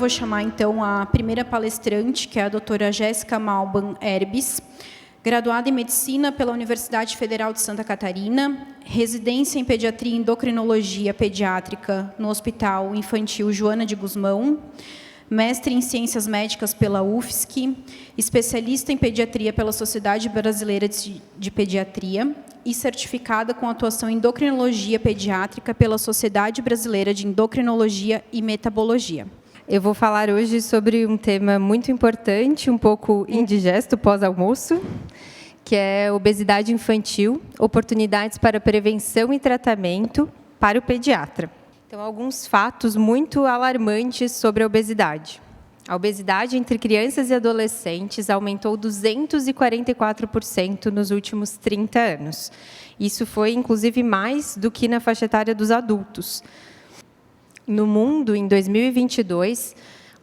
vou chamar, então, a primeira palestrante, que é a doutora Jéssica Malban Herbes, graduada em Medicina pela Universidade Federal de Santa Catarina, residência em Pediatria e Endocrinologia Pediátrica no Hospital Infantil Joana de Guzmão, mestre em Ciências Médicas pela UFSC, especialista em Pediatria pela Sociedade Brasileira de Pediatria e certificada com atuação em Endocrinologia Pediátrica pela Sociedade Brasileira de Endocrinologia e Metabologia. Eu vou falar hoje sobre um tema muito importante, um pouco indigesto pós-almoço, que é obesidade infantil, oportunidades para prevenção e tratamento para o pediatra. Então, alguns fatos muito alarmantes sobre a obesidade. A obesidade entre crianças e adolescentes aumentou 244% nos últimos 30 anos. Isso foi, inclusive, mais do que na faixa etária dos adultos. No mundo, em 2022,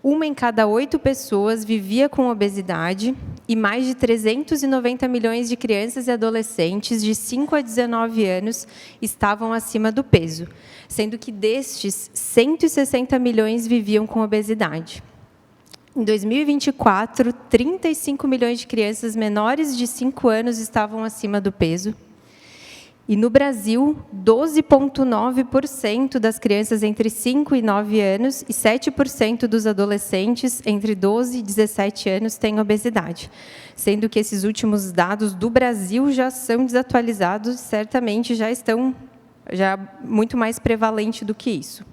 1 em cada 8 pessoas vivia com obesidade e mais de 390 milhões de crianças e adolescentes de 5 a 19 anos estavam acima do peso, sendo que destes, 160 milhões viviam com obesidade. Em 2024, 35 milhões de crianças menores de 5 anos estavam acima do peso. E no Brasil, 12,9% das crianças entre 5 e 9 anos e 7% dos adolescentes entre 12 e 17 anos têm obesidade, sendo que esses últimos dados do Brasil já são desatualizados, certamente já estão muito mais prevalente do que isso.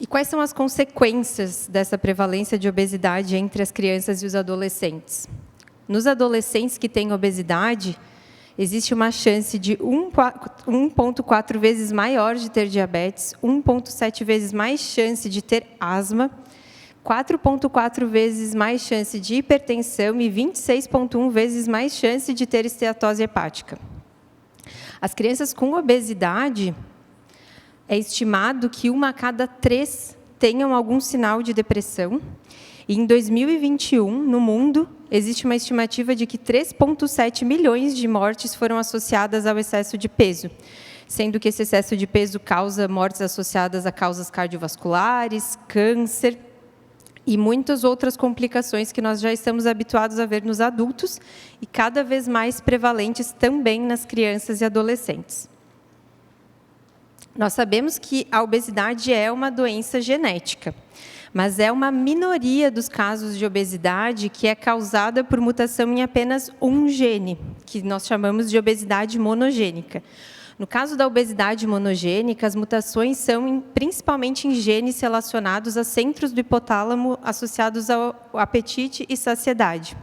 E quais são as consequências dessa prevalência de obesidade entre as crianças e os adolescentes? Nos adolescentes que têm obesidade, existe uma chance de 1,4 vezes maior de ter diabetes, 1,7 vezes mais chance de ter asma, 4,4 vezes mais chance de hipertensão e 26,1 vezes mais chance de ter esteatose hepática. As crianças com obesidade, é estimado que 1 a cada 3 tenham algum sinal de depressão. E em 2021, no mundo, existe uma estimativa de que 3,7 milhões de mortes foram associadas ao excesso de peso, sendo que esse excesso de peso causa mortes associadas a causas cardiovasculares, câncer e muitas outras complicações que nós já estamos habituados a ver nos adultos e cada vez mais prevalentes também nas crianças e adolescentes. Nós sabemos que a obesidade é uma doença genética, mas é uma minoria dos casos de obesidade que é causada por mutação em apenas um gene, que nós chamamos de obesidade monogênica. No caso da obesidade monogênica, as mutações são principalmente em genes relacionados a centros do hipotálamo associados ao apetite e saciedade.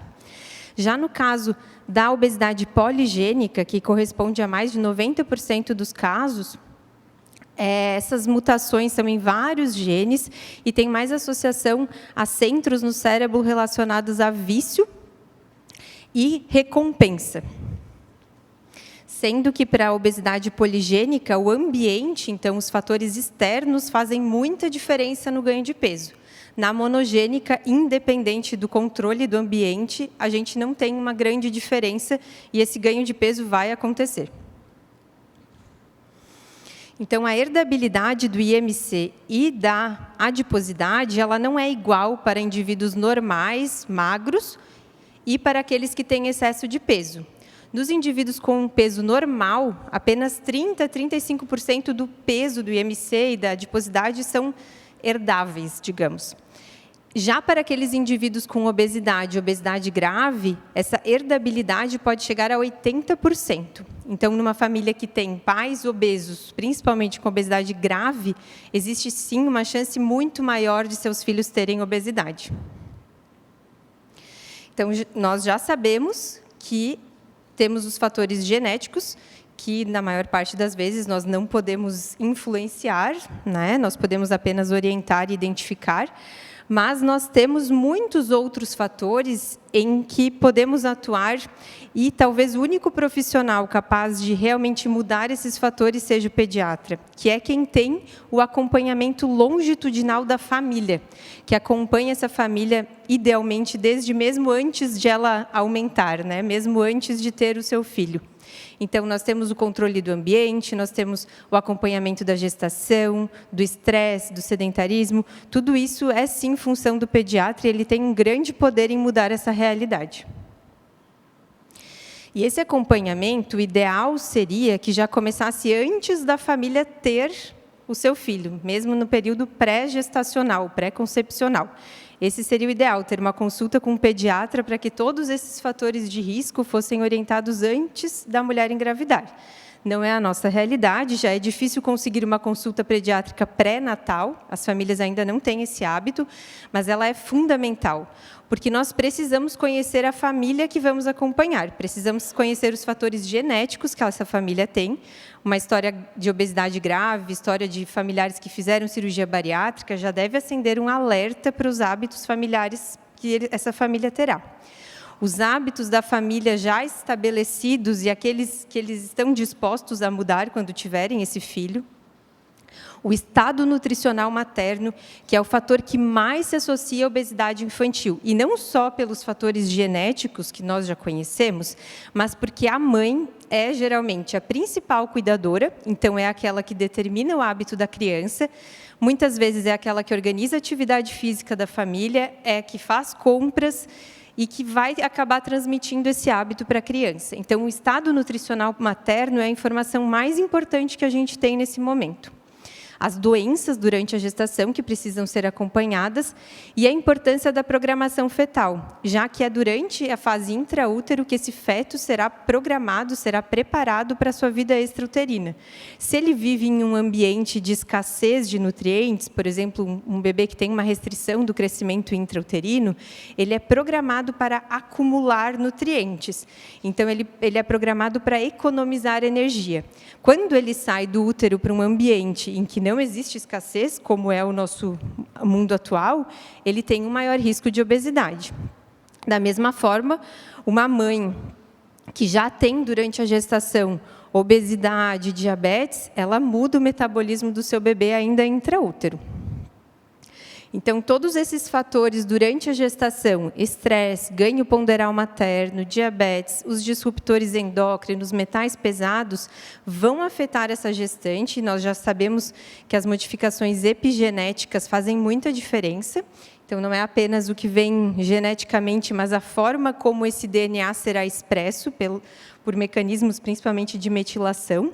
Já no caso da obesidade poligênica, que corresponde a mais de 90% dos casos, essas mutações são em vários genes e tem mais associação a centros no cérebro relacionados a vício e recompensa. Sendo que para a obesidade poligênica, o ambiente, então os fatores externos, fazem muita diferença no ganho de peso. Na monogênica, independente do controle do ambiente, a gente não tem uma grande diferença e esse ganho de peso vai acontecer. Então, a herdabilidade do IMC e da adiposidade, ela não é igual para indivíduos normais, magros, e para aqueles que têm excesso de peso. Nos indivíduos com peso normal, apenas 30% a 35% do peso do IMC e da adiposidade são herdáveis, digamos. Já para aqueles indivíduos com obesidade grave, essa herdabilidade pode chegar a 80%. Então, numa família que tem pais obesos, principalmente com obesidade grave, existe sim uma chance muito maior de seus filhos terem obesidade. Então, nós já sabemos que temos os fatores genéticos, que na maior parte das vezes nós não podemos influenciar, né? Nós podemos apenas orientar e identificar, mas nós temos muitos outros fatores em que podemos atuar e talvez o único profissional capaz de realmente mudar esses fatores seja o pediatra, que é quem tem o acompanhamento longitudinal da família, que acompanha essa família idealmente desde mesmo antes de ela aumentar, né? Mesmo antes de ter o seu filho. Então, nós temos o controle do ambiente, nós temos o acompanhamento da gestação, do estresse, do sedentarismo. Tudo isso é, sim, função do pediatra e ele tem um grande poder em mudar essa realidade. E esse acompanhamento, o ideal seria que já começasse antes da família ter o seu filho, mesmo no período pré-gestacional, pré-concepcional. Esse seria o ideal, ter uma consulta com um pediatra para que todos esses fatores de risco fossem orientados antes da mulher engravidar. Não é a nossa realidade, já é difícil conseguir uma consulta pediátrica pré-natal, as famílias ainda não têm esse hábito, mas ela é fundamental, porque nós precisamos conhecer a família que vamos acompanhar, precisamos conhecer os fatores genéticos que essa família tem, uma história de obesidade grave, história de familiares que fizeram cirurgia bariátrica, já deve acender um alerta para os hábitos familiares que essa família terá. Os hábitos da família já estabelecidos e aqueles que eles estão dispostos a mudar quando tiverem esse filho. O estado nutricional materno, que é o fator que mais se associa à obesidade infantil. E não só pelos fatores genéticos, que nós já conhecemos, mas porque a mãe é, geralmente, a principal cuidadora, então é aquela que determina o hábito da criança, muitas vezes é aquela que organiza a atividade física da família, é que faz compras, e que vai acabar transmitindo esse hábito para a criança. Então, o estado nutricional materno é a informação mais importante que a gente tem nesse momento. As doenças durante a gestação que precisam ser acompanhadas e a importância da programação fetal, já que é durante a fase intraútero que esse feto será programado, será preparado para a sua vida extrauterina. Se ele vive em um ambiente de escassez de nutrientes, por exemplo, um bebê que tem uma restrição do crescimento intrauterino, ele é programado para acumular nutrientes. Então, ele é programado para economizar energia. Quando ele sai do útero para um ambiente em que não existe escassez, como é o nosso mundo atual, ele tem um maior risco de obesidade. Da mesma forma, uma mãe que já tem, durante a gestação, obesidade, diabetes, ela muda o metabolismo do seu bebê ainda intraútero. Então, todos esses fatores durante a gestação, estresse, ganho ponderal materno, diabetes, os disruptores endócrinos, metais pesados, vão afetar essa gestante. Nós já sabemos que as modificações epigenéticas fazem muita diferença. Então, não é apenas o que vem geneticamente, mas a forma como esse DNA será expresso por mecanismos, principalmente de metilação.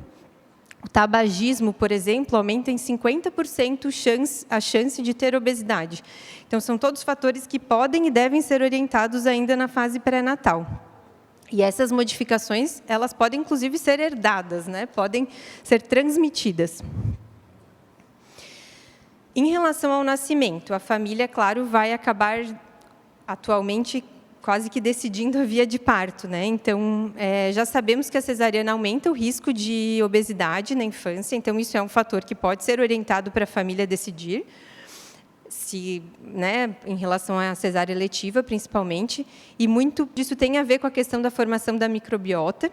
O tabagismo, por exemplo, aumenta em 50% a chance de ter obesidade. Então, são todos fatores que podem e devem ser orientados ainda na fase pré-natal. E essas modificações, elas podem, inclusive, ser herdadas, né? Podem ser transmitidas. Em relação ao nascimento, a família, claro, vai acabar, atualmente, quase que decidindo a via de parto, né? Então, já sabemos que a cesariana aumenta o risco de obesidade na infância, então isso é um fator que pode ser orientado para a família decidir, né, em relação à cesárea eletiva, principalmente, e muito disso tem a ver com a questão da formação da microbiota.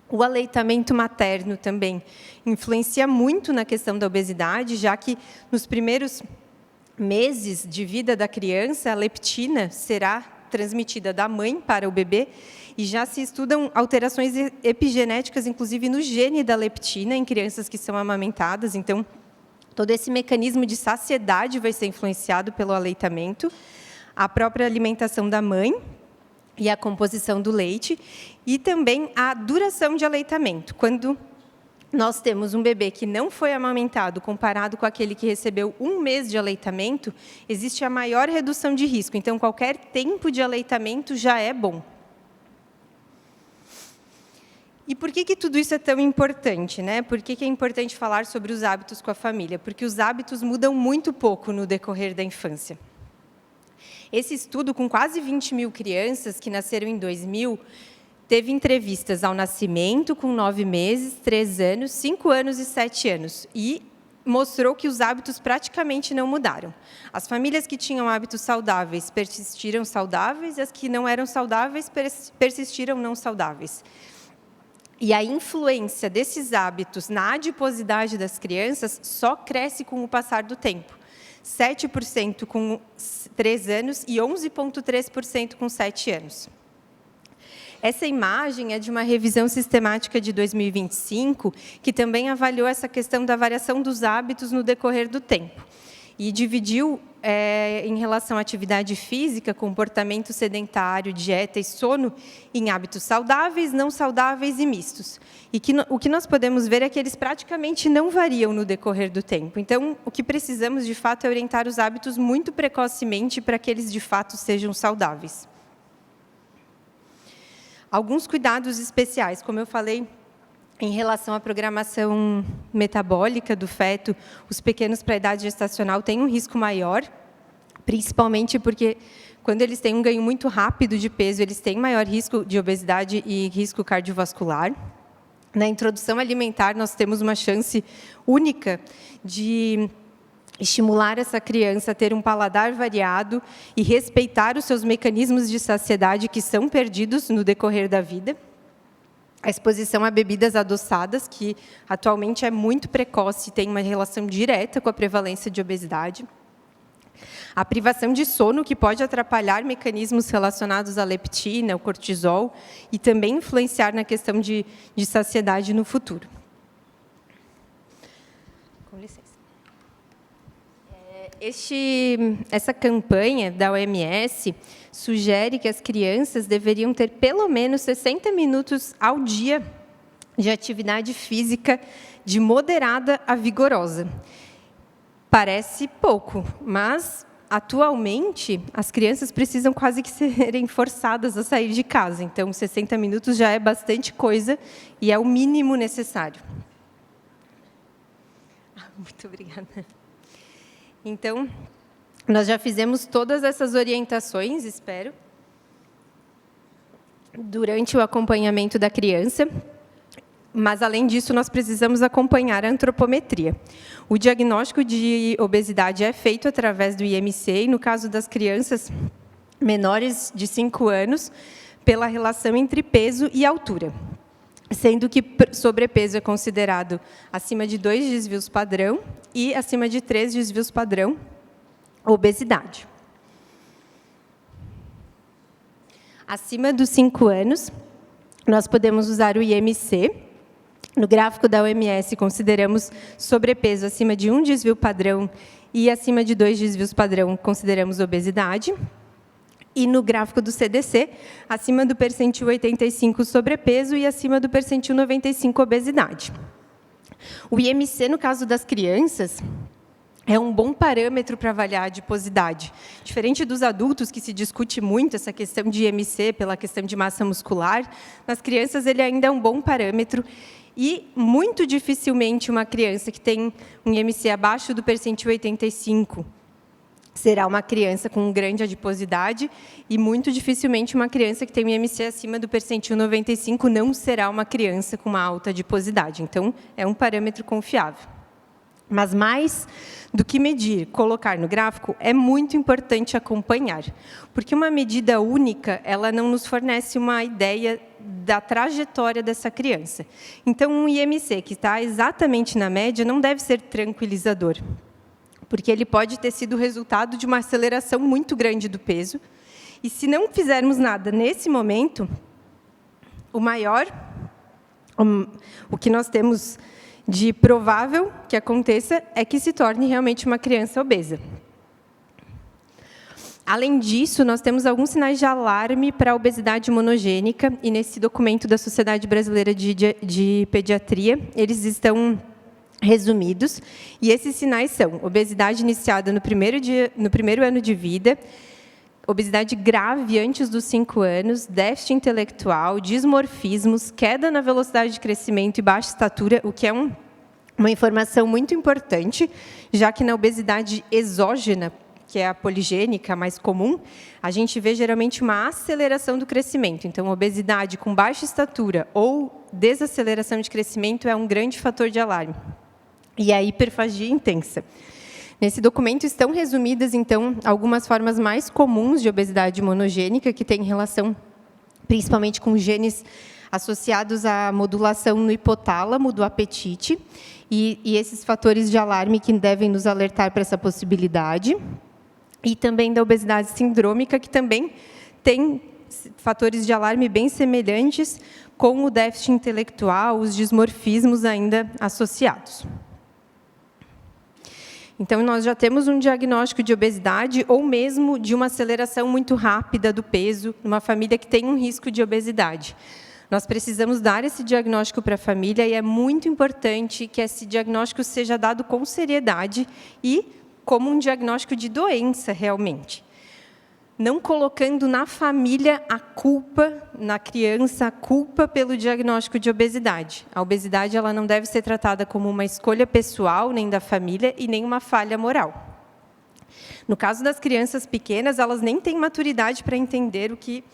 O aleitamento materno também influencia muito na questão da obesidade, já que nos primeiros meses de vida da criança, a leptina será transmitida da mãe para o bebê, e já se estudam alterações epigenéticas, inclusive no gene da leptina, em crianças que são amamentadas. Então, todo esse mecanismo de saciedade vai ser influenciado pelo aleitamento, a própria alimentação da mãe e a composição do leite, e também a duração de aleitamento. Quando nós temos um bebê que não foi amamentado comparado com aquele que recebeu 1 mês de aleitamento, existe a maior redução de risco. Então, qualquer tempo de aleitamento já é bom. E por que tudo isso é tão importante, né? Por que é importante falar sobre os hábitos com a família? Porque os hábitos mudam muito pouco no decorrer da infância. Esse estudo, com quase 20 mil crianças que nasceram em 2000, teve entrevistas ao nascimento, com 9 meses, 3 anos, 5 anos e 7 anos. E mostrou que os hábitos praticamente não mudaram. As famílias que tinham hábitos saudáveis persistiram saudáveis, e as que não eram saudáveis persistiram não saudáveis. E a influência desses hábitos na adiposidade das crianças só cresce com o passar do tempo. 7% com 3 anos e 11,3% com 7 anos. Essa imagem é de uma revisão sistemática de 2025, que também avaliou essa questão da variação dos hábitos no decorrer do tempo. E dividiu, em relação à atividade física, comportamento sedentário, dieta e sono, em hábitos saudáveis, não saudáveis e mistos. E o que nós podemos ver é que eles praticamente não variam no decorrer do tempo. Então, o que precisamos, de fato, é orientar os hábitos muito precocemente para que eles, de fato, sejam saudáveis. Alguns cuidados especiais, como eu falei, em relação à programação metabólica do feto, os pequenos para a idade gestacional têm um risco maior, principalmente porque, quando eles têm um ganho muito rápido de peso, eles têm maior risco de obesidade e risco cardiovascular. Na introdução alimentar, nós temos uma chance única de estimular essa criança a ter um paladar variado e respeitar os seus mecanismos de saciedade que são perdidos no decorrer da vida. A exposição a bebidas adoçadas, que atualmente é muito precoce e tem uma relação direta com a prevalência de obesidade. A privação de sono, que pode atrapalhar mecanismos relacionados à leptina, ao cortisol, e também influenciar na questão de saciedade no futuro. Com licença. Essa campanha da OMS sugere que as crianças deveriam ter pelo menos 60 minutos ao dia de atividade física de moderada a vigorosa. Parece pouco, mas, atualmente, as crianças precisam quase que serem forçadas a sair de casa. Então, 60 minutos já é bastante coisa e é o mínimo necessário. Muito obrigada. Então, nós já fizemos todas essas orientações, espero, durante o acompanhamento da criança, mas, além disso, nós precisamos acompanhar a antropometria. O diagnóstico de obesidade é feito através do IMC, e, no caso das crianças menores de 5 anos, pela relação entre peso e altura, sendo que sobrepeso é considerado acima de 2 desvios padrão e acima de 3 desvios padrão, obesidade. Acima dos 5 anos, nós podemos usar o IMC. No gráfico da OMS, consideramos sobrepeso acima de 1 desvio padrão e acima de 2 desvios padrão, consideramos obesidade. E no gráfico do CDC, acima do percentil 85, sobrepeso, e acima do percentil 95, obesidade. O IMC, no caso das crianças, é um bom parâmetro para avaliar a adiposidade. Diferente dos adultos, que se discute muito essa questão de IMC pela questão de massa muscular, nas crianças ele ainda é um bom parâmetro. E, muito dificilmente, uma criança que tem um IMC abaixo do percentil 85 será uma criança com grande adiposidade, e muito dificilmente uma criança que tem um IMC acima do percentil 95 não será uma criança com uma alta adiposidade. Então, é um parâmetro confiável. Mas, mais do que medir, colocar no gráfico, é muito importante acompanhar, porque uma medida única, ela não nos fornece uma ideia da trajetória dessa criança. Então, um IMC que está exatamente na média não deve ser tranquilizador, porque ele pode ter sido o resultado de uma aceleração muito grande do peso, e se não fizermos nada nesse momento, o que nós temos de provável que aconteça é que se torne realmente uma criança obesa. Além disso, nós temos alguns sinais de alarme para a obesidade monogênica, e nesse documento da Sociedade Brasileira de Pediatria, eles estão resumidos, e esses sinais são obesidade iniciada no primeiro ano de vida, obesidade grave antes dos 5 anos, déficit intelectual, dismorfismos, queda na velocidade de crescimento e baixa estatura, o que é uma informação muito importante, já que na obesidade exógena, que é a poligênica mais comum, a gente vê geralmente uma aceleração do crescimento. Então, obesidade com baixa estatura ou desaceleração de crescimento é um grande fator de alarme. E a hiperfagia intensa. Nesse documento estão resumidas, então, algumas formas mais comuns de obesidade monogênica, que têm relação principalmente com genes associados à modulação no hipotálamo do apetite, e esses fatores de alarme que devem nos alertar para essa possibilidade, e também da obesidade sindrômica, que também tem fatores de alarme bem semelhantes com o déficit intelectual, os dismorfismos ainda associados. Então, nós já temos um diagnóstico de obesidade ou mesmo de uma aceleração muito rápida do peso numa família que tem um risco de obesidade. Nós precisamos dar esse diagnóstico para a família e é muito importante que esse diagnóstico seja dado com seriedade e como um diagnóstico de doença, realmente. Não colocando na família a culpa, na criança, a culpa pelo diagnóstico de obesidade. A obesidade ela não deve ser tratada como uma escolha pessoal, nem da família, e nem uma falha moral. No caso das crianças pequenas, elas nem têm maturidade para entender que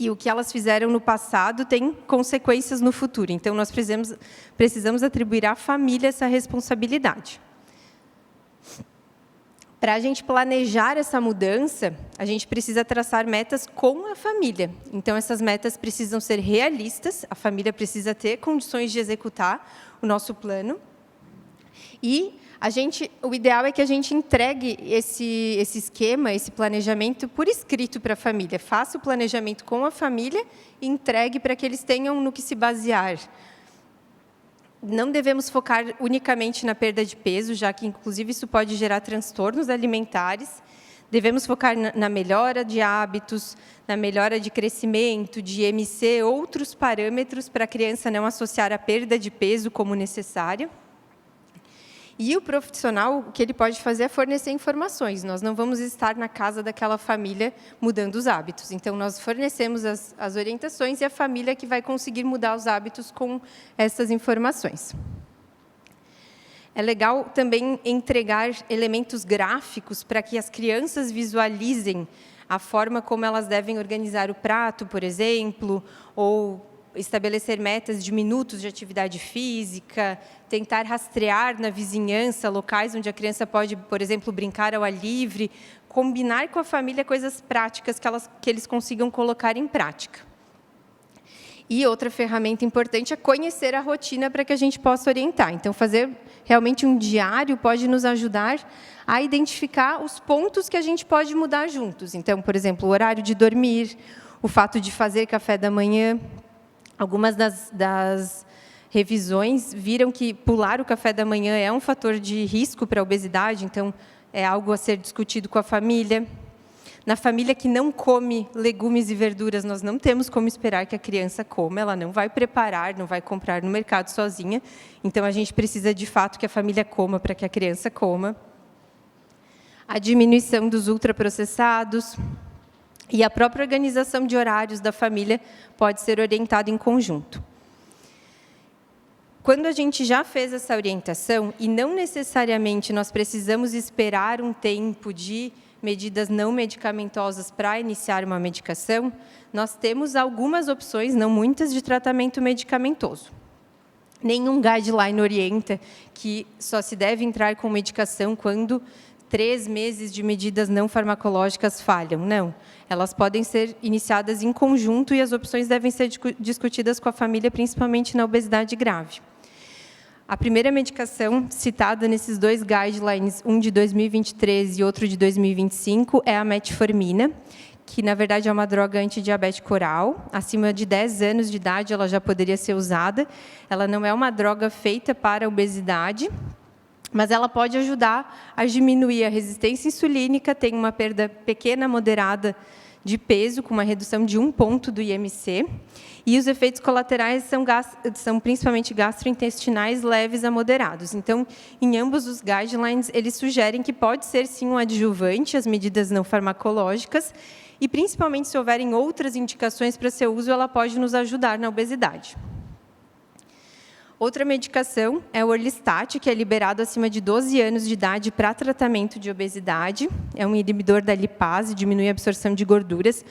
o que elas fizeram no passado tem consequências no futuro. Então, nós precisamos atribuir à família essa responsabilidade. Para a gente planejar essa mudança, a gente precisa traçar metas com a família. Então, essas metas precisam ser realistas, a família precisa ter condições de executar o nosso plano. E o ideal é que a gente entregue esse esquema, esse planejamento por escrito para a família. Faça o planejamento com a família e entregue para que eles tenham no que se basear. Não devemos focar unicamente na perda de peso, já que, inclusive, isso pode gerar transtornos alimentares. Devemos focar na melhora de hábitos, na melhora de crescimento, de IMC, outros parâmetros para a criança não associar a perda de peso como necessária. E o profissional, o que ele pode fazer é fornecer informações. Nós não vamos estar na casa daquela família mudando os hábitos. Então, nós fornecemos as orientações e a família que vai conseguir mudar os hábitos com essas informações. É legal também entregar elementos gráficos para que as crianças visualizem a forma como elas devem organizar o prato, por exemplo, ou estabelecer metas de minutos de atividade física, tentar rastrear na vizinhança locais onde a criança pode, por exemplo, brincar ao ar livre, combinar com a família coisas práticas que eles consigam colocar em prática. E outra ferramenta importante é conhecer a rotina para que a gente possa orientar. Então, fazer realmente um diário pode nos ajudar a identificar os pontos que a gente pode mudar juntos. Então, por exemplo, o horário de dormir, o fato de fazer café da manhã. Algumas das revisões viram que pular o café da manhã é um fator de risco para a obesidade, então é algo a ser discutido com a família. Na família que não come legumes e verduras, nós não temos como esperar que a criança coma, ela não vai preparar, não vai comprar no mercado sozinha, então a gente precisa de fato que a família coma para que a criança coma. A diminuição dos ultraprocessados. E a própria organização de horários da família pode ser orientada em conjunto. Quando a gente já fez essa orientação, e não necessariamente nós precisamos esperar um tempo de medidas não medicamentosas para iniciar uma medicação, nós temos algumas opções, não muitas, de tratamento medicamentoso. Nenhum guideline orienta que só se deve entrar com medicação quando 3 meses de medidas não farmacológicas falham. Não. Elas podem ser iniciadas em conjunto e as opções devem ser discutidas com a família, principalmente na obesidade grave. A primeira medicação citada nesses 2 guidelines, um de 2023 e outro de 2025, é a metformina, que, na verdade, é uma droga antidiabética oral. Acima de 10 anos de idade, ela já poderia ser usada. Ela não é uma droga feita para a obesidade, mas ela pode ajudar a diminuir a resistência insulínica, tem uma perda pequena, moderada de peso, com uma redução de 1 ponto do IMC, e os efeitos colaterais são principalmente gastrointestinais leves a moderados. Então, em ambos os guidelines, eles sugerem que pode ser, sim, um adjuvante às medidas não farmacológicas, e, principalmente, se houverem outras indicações para seu uso, ela pode nos ajudar na obesidade. Outra medicação é o Orlistat, que é liberado acima de 12 anos de idade para tratamento de obesidade. É um inibidor da lipase, diminui a absorção de gorduras,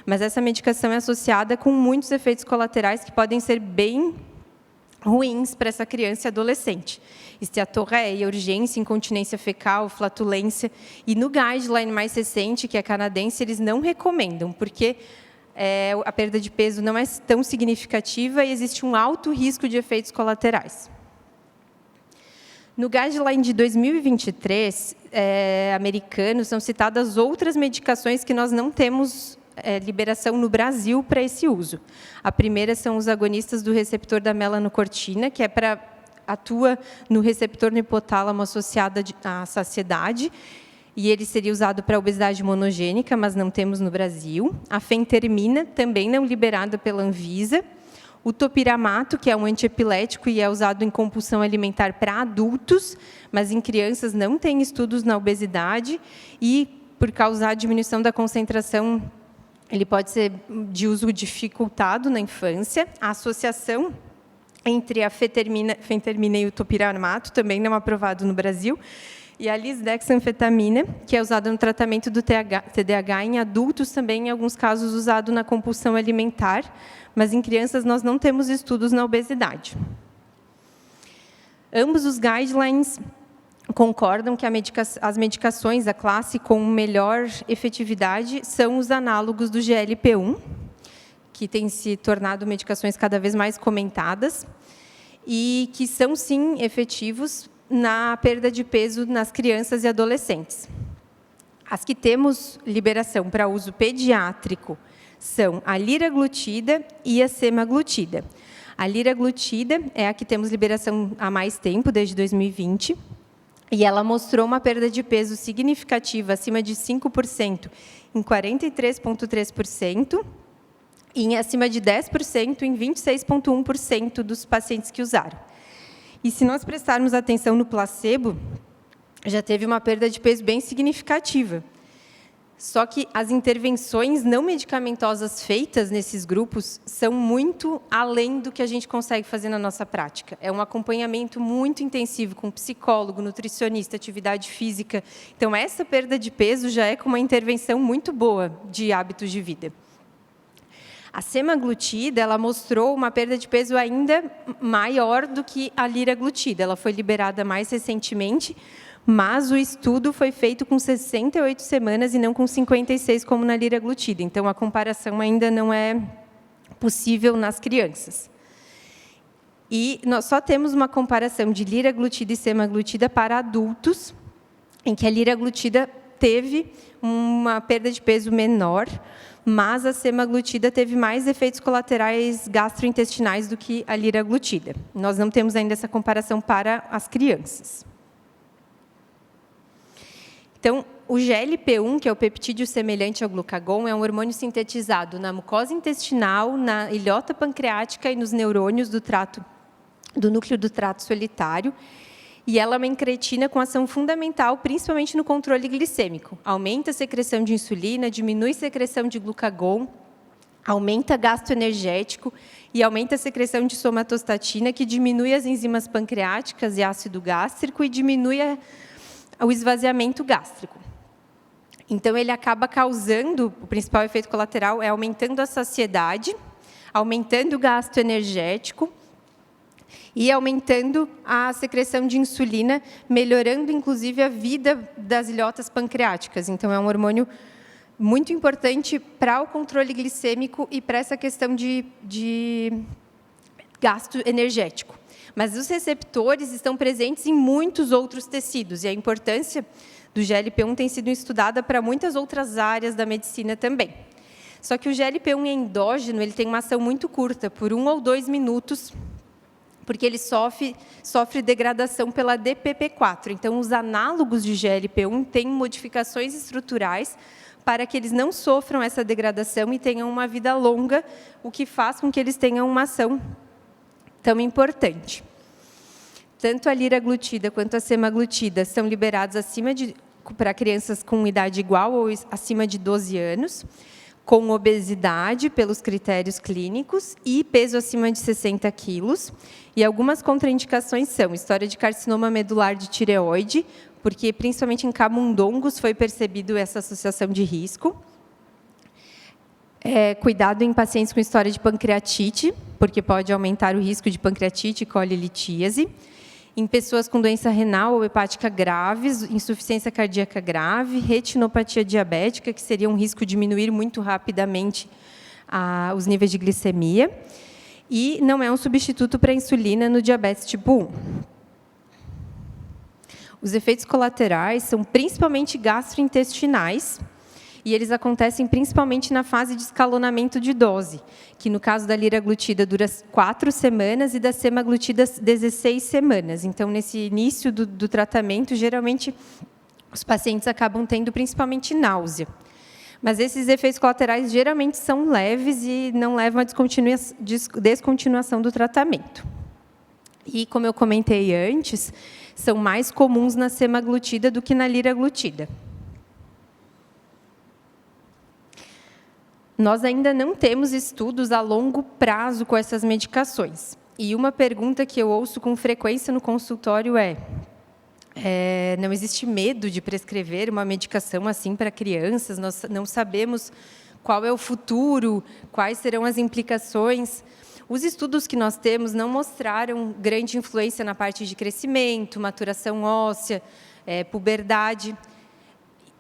mas essa medicação é associada com muitos efeitos colaterais que podem ser bem ruins para essa criança e adolescente. Esteatorreia, urgência, incontinência fecal, flatulência. E no guideline mais recente, que é canadense, eles não recomendam, porque a perda de peso não é tão significativa e existe um alto risco de efeitos colaterais. No guideline de 2023, americano, são citadas outras medicações que nós não temos liberação no Brasil para esse uso. A primeira são os agonistas do receptor da melanocortina, que atua no receptor no hipotálamo associado à saciedade, e ele seria usado para obesidade monogênica, mas não temos no Brasil. A fentermina, também não liberada pela Anvisa. O topiramato, que é um antiepilético e é usado em compulsão alimentar para adultos, mas em crianças não tem estudos na obesidade, e, por causa da diminuição da concentração, ele pode ser de uso dificultado na infância. A associação entre a fentermina e o topiramato, também não aprovado no Brasil, e a lisdexanfetamina, que é usada no tratamento do TDAH em adultos, também em alguns casos usado na compulsão alimentar, mas em crianças nós não temos estudos na obesidade. Ambos os guidelines concordam que as medicações da classe com melhor efetividade são os análogos do GLP-1, que têm se tornado medicações cada vez mais comentadas, e que são, sim, efetivos na perda de peso nas crianças e adolescentes. As que temos liberação para uso pediátrico são a liraglutida e a semaglutida. A liraglutida é a que temos liberação há mais tempo, desde 2020, e ela mostrou uma perda de peso significativa, acima de 5%, em 43,3%, e acima de 10%, em 26,1% dos pacientes que usaram. E se nós prestarmos atenção no placebo, já teve uma perda de peso bem significativa. Só que as intervenções não medicamentosas feitas nesses grupos são muito além do que a gente consegue fazer na nossa prática. É um acompanhamento muito intensivo com psicólogo, nutricionista, atividade física. Então, essa perda de peso já é com uma intervenção muito boa de hábitos de vida. A semaglutida, ela mostrou uma perda de peso ainda maior do que a liraglutida. Ela foi liberada mais recentemente, mas o estudo foi feito com 68 semanas e não com 56, como na liraglutida. Então, a comparação ainda não é possível nas crianças. E nós só temos uma comparação de liraglutida e semaglutida para adultos, em que a liraglutida teve uma perda de peso menor, mas a semaglutida teve mais efeitos colaterais gastrointestinais do que a liraglutida. Nós não temos ainda essa comparação para as crianças. Então, o GLP-1, que é o peptídeo semelhante ao glucagon, é um hormônio sintetizado na mucosa intestinal, na ilhota pancreática e nos neurônios do núcleo do trato solitário. E ela é uma incretina com ação fundamental, principalmente no controle glicêmico. Aumenta a secreção de insulina, diminui a secreção de glucagon, aumenta gasto energético e aumenta a secreção de somatostatina, que diminui as enzimas pancreáticas e ácido gástrico e diminui o esvaziamento gástrico. Então, ele acaba causando, o principal efeito colateral é aumentando a saciedade, aumentando o gasto energético, e aumentando a secreção de insulina, melhorando, inclusive, a vida das ilhotas pancreáticas. Então, é um hormônio muito importante para o controle glicêmico e para essa questão de gasto energético. Mas os receptores estão presentes em muitos outros tecidos, e a importância do GLP-1 tem sido estudada para muitas outras áreas da medicina também. Só que o GLP-1 endógeno ele tem uma ação muito curta, por 1 ou 2 minutos, porque ele sofre degradação pela DPP-4. Então, os análogos de GLP-1 têm modificações estruturais para que eles não sofram essa degradação e tenham uma vida longa, o que faz com que eles tenham uma ação tão importante. Tanto a liraglutida quanto a semaglutida são liberados para crianças com idade igual ou acima de 12 anos, com obesidade pelos critérios clínicos e peso acima de 60 quilos. E algumas contraindicações são história de carcinoma medular de tireoide, porque principalmente em camundongos foi percebido essa associação de risco. Cuidado em pacientes com história de pancreatite, porque pode aumentar o risco de pancreatite e colilitíase. Em pessoas com doença renal ou hepática graves, insuficiência cardíaca grave, retinopatia diabética, que seria um risco de diminuir muito rapidamente os níveis de glicemia. E não é um substituto para a insulina no diabetes tipo 1. Os efeitos colaterais são principalmente gastrointestinais, e eles acontecem principalmente na fase de escalonamento de dose, que no caso da liraglutida dura 4 semanas e da semaglutida 16 semanas. Então, nesse início do tratamento, geralmente os pacientes acabam tendo principalmente náusea. Mas esses efeitos colaterais geralmente são leves e não levam à descontinuação do tratamento. E, como eu comentei antes, são mais comuns na semaglutida do que na liraglutida. Nós ainda não temos estudos a longo prazo com essas medicações. E uma pergunta que eu ouço com frequência no consultório não existe medo de prescrever uma medicação assim para crianças? Nós não sabemos qual é o futuro, quais serão as implicações. Os estudos que nós temos não mostraram grande influência na parte de crescimento, maturação óssea, puberdade.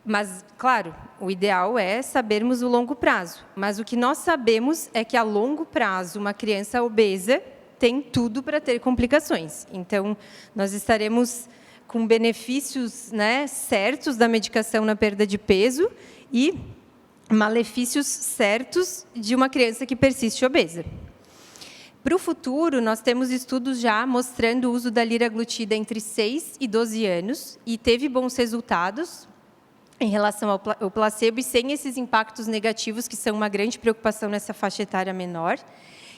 Mas, claro, o ideal é sabermos o longo prazo. Mas o que nós sabemos é que, a longo prazo, uma criança obesa tem tudo para ter complicações. Então, nós estaremos com benefícios, né, certos da medicação na perda de peso e malefícios certos de uma criança que persiste obesa. Para o futuro, nós temos estudos já mostrando o uso da liraglutida entre 6 e 12 anos, e teve bons resultados em relação ao placebo e sem esses impactos negativos, que são uma grande preocupação nessa faixa etária menor.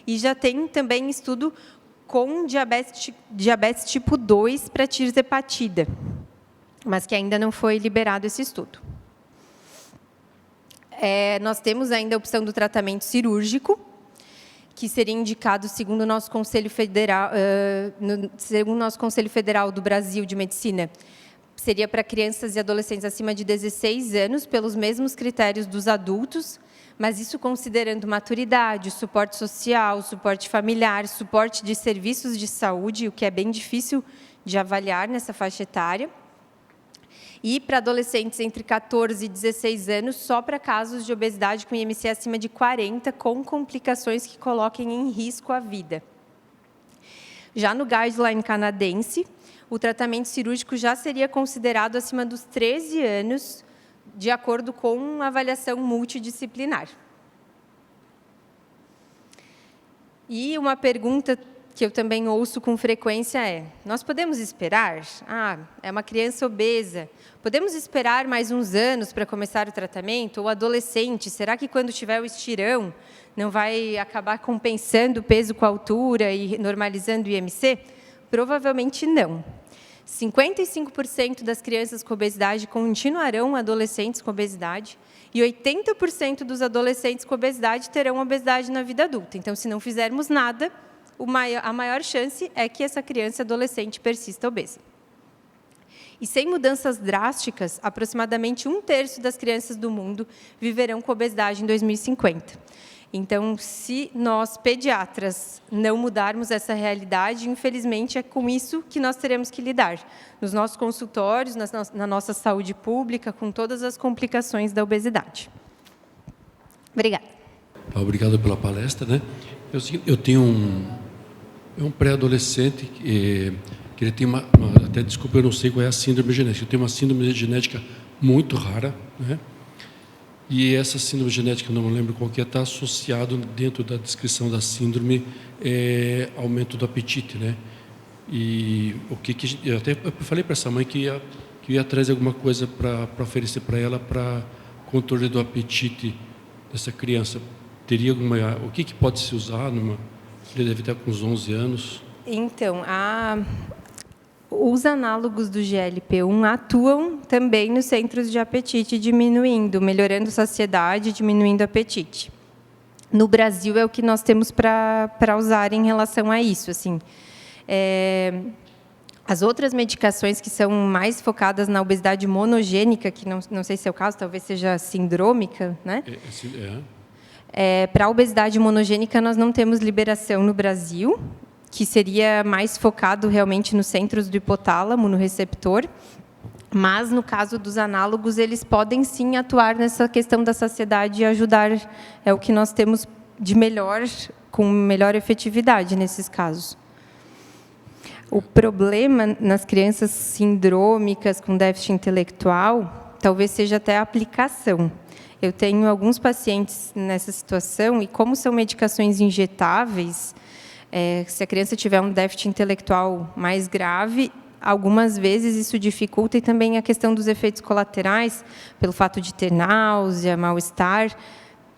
E já tem também estudo com diabetes tipo 2 para tirzepatida, mas que ainda não foi liberado esse estudo. Nós temos ainda a opção do tratamento cirúrgico, que seria indicado segundo o nosso Conselho Federal do Brasil de Medicina, seria para crianças e adolescentes acima de 16 anos, pelos mesmos critérios dos adultos, mas isso considerando maturidade, suporte social, suporte familiar, suporte de serviços de saúde, o que é bem difícil de avaliar nessa faixa etária. E para adolescentes entre 14 e 16 anos, só para casos de obesidade com IMC acima de 40, com complicações que coloquem em risco a vida. Já no guideline canadense, o tratamento cirúrgico já seria considerado acima dos 13 anos, de acordo com uma avaliação multidisciplinar. E uma pergunta que eu também ouço com frequência nós podemos esperar? É uma criança obesa. Podemos esperar mais uns anos para começar o tratamento? Ou adolescente, será que quando tiver o estirão não vai acabar compensando o peso com a altura e normalizando o IMC? Provavelmente não. 55% das crianças com obesidade continuarão adolescentes com obesidade e 80% dos adolescentes com obesidade terão obesidade na vida adulta. Então, se não fizermos nada, a maior chance é que essa criança e adolescente persista obesa. E sem mudanças drásticas, aproximadamente 1/3 das crianças do mundo viverão com obesidade em 2050. Então, se nós, pediatras, não mudarmos essa realidade, infelizmente, é com isso que nós teremos que lidar. Nos nossos consultórios, na nossa saúde pública, com todas as complicações da obesidade. Obrigada. Obrigado pela palestra, né? Eu tenho um pré-adolescente que ele tem até desculpa, eu não sei qual é a síndrome genética. Ele tem uma síndrome genética muito rara, né? E essa síndrome genética, eu não me lembro qual que está associado dentro da descrição da síndrome, aumento do apetite, né? E eu até falei para essa mãe que ia trazer alguma coisa para oferecer para ela para controle do apetite dessa criança. Teria o que pode se usar ele deve estar com uns 11 anos. Então, os análogos do GLP-1 atuam também nos centros de apetite, melhorando saciedade, diminuindo apetite. No Brasil, é o que nós temos para usar em relação a isso. Assim. As outras medicações que são mais focadas na obesidade monogênica, que não sei se é o caso, talvez seja sindrômica, né? Para a obesidade monogênica, nós não temos liberação no Brasil, que seria mais focado realmente nos centros do hipotálamo, no receptor, mas, no caso dos análogos, eles podem, sim, atuar nessa questão da saciedade e ajudar, é o que nós temos de melhor, com melhor efetividade nesses casos. O problema nas crianças sindrômicas com déficit intelectual talvez seja até a aplicação. Eu tenho alguns pacientes nessa situação, e como são medicações injetáveis, se a criança tiver um déficit intelectual mais grave, algumas vezes isso dificulta, e também a questão dos efeitos colaterais, pelo fato de ter náusea, mal-estar,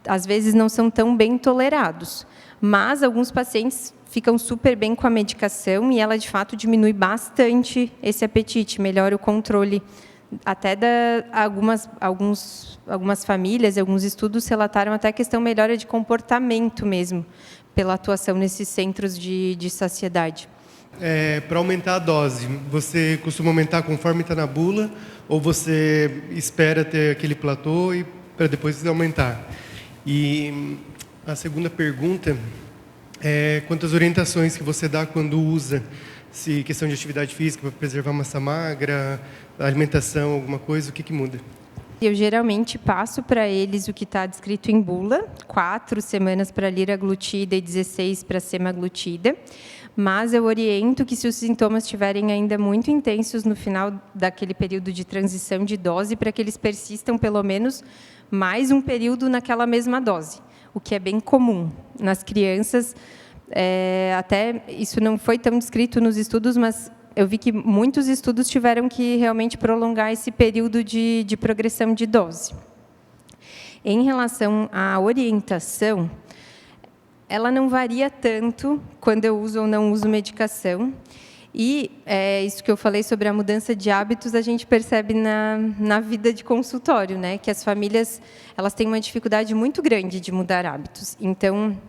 às vezes não são tão bem tolerados. Mas alguns pacientes ficam super bem com a medicação e ela, de fato, diminui bastante esse apetite, melhora o controle. Até algumas famílias, alguns estudos relataram até a questão melhora de comportamento mesmo, pela atuação nesses centros de saciedade. Para aumentar a dose, você costuma aumentar conforme está na bula, ou você espera ter aquele platô e para depois aumentar? E a segunda pergunta é quanto às orientações que você dá quando usa, se questão de atividade física para preservar massa magra, alimentação, alguma coisa, o que muda? Eu geralmente passo para eles o que está descrito em bula, 4 semanas para liraglutida e 16 para semaglutida, mas eu oriento que, se os sintomas estiverem ainda muito intensos no final daquele período de transição de dose, para que eles persistam pelo menos mais um período naquela mesma dose, o que é bem comum nas crianças. Até isso não foi tão descrito nos estudos, mas eu vi que muitos estudos tiveram que realmente prolongar esse período de progressão de dose. Em relação à orientação, ela não varia tanto quando eu uso ou não uso medicação. E isso que eu falei sobre a mudança de hábitos, a gente percebe na vida de consultório, né? Que as famílias elas têm uma dificuldade muito grande de mudar hábitos. Então,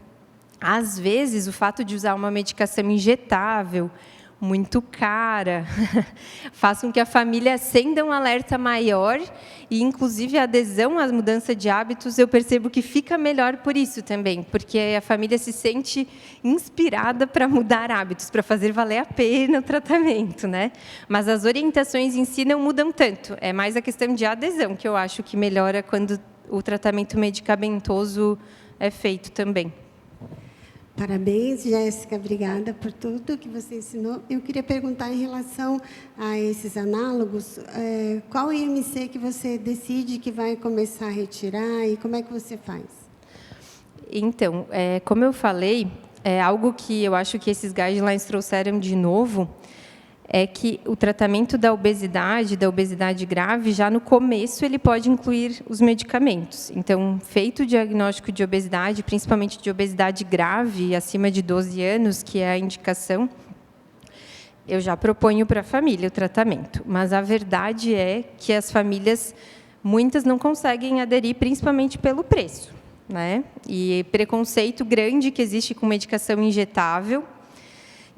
às vezes, o fato de usar uma medicação injetável, muito cara, faz com que a família acenda um alerta maior, e, inclusive, a adesão à mudança de hábitos, eu percebo que fica melhor por isso também, porque a família se sente inspirada para mudar hábitos, para fazer valer a pena o tratamento, né? Mas as orientações em si não mudam tanto, é mais a questão de adesão, que eu acho que melhora quando o tratamento medicamentoso é feito também. Parabéns, Jéssica, obrigada por tudo que você ensinou. Eu queria perguntar em relação a esses análogos, qual IMC que você decide que vai começar a retirar e como é que você faz? Então, como eu falei, algo que eu acho que esses guidelines trouxeram de novo, é que o tratamento da obesidade grave, já no começo, ele pode incluir os medicamentos. Então, feito o diagnóstico de obesidade, principalmente de obesidade grave, acima de 12 anos, que é a indicação, eu já proponho para a família o tratamento. Mas a verdade é que as famílias, muitas não conseguem aderir, principalmente pelo preço, né? E preconceito grande que existe com medicação injetável,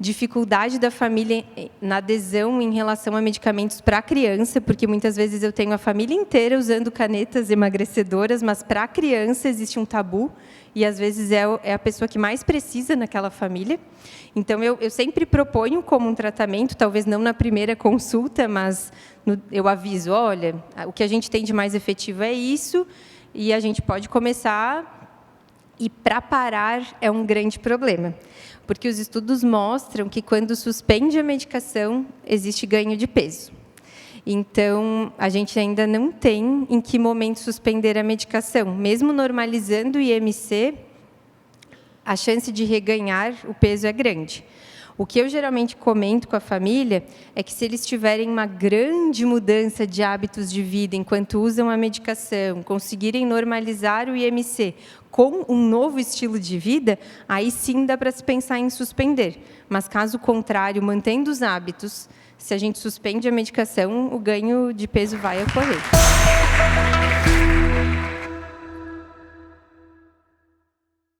dificuldade da família na adesão em relação a medicamentos para a criança, porque muitas vezes eu tenho a família inteira usando canetas emagrecedoras, mas para a criança existe um tabu, e às vezes é a pessoa que mais precisa naquela família. Então, eu sempre proponho como um tratamento, talvez não na primeira consulta, mas eu aviso, olha, o que a gente tem de mais efetivo é isso, e a gente pode começar, e para parar é um grande problema. Porque os estudos mostram que, quando suspende a medicação, existe ganho de peso. Então, a gente ainda não tem em que momento suspender a medicação. Mesmo normalizando o IMC, a chance de reganhar o peso é grande. O que eu geralmente comento com a família é que, se eles tiverem uma grande mudança de hábitos de vida enquanto usam a medicação, conseguirem normalizar o IMC com um novo estilo de vida, aí sim dá para se pensar em suspender. Mas, caso contrário, mantendo os hábitos, se a gente suspende a medicação, o ganho de peso vai ocorrer.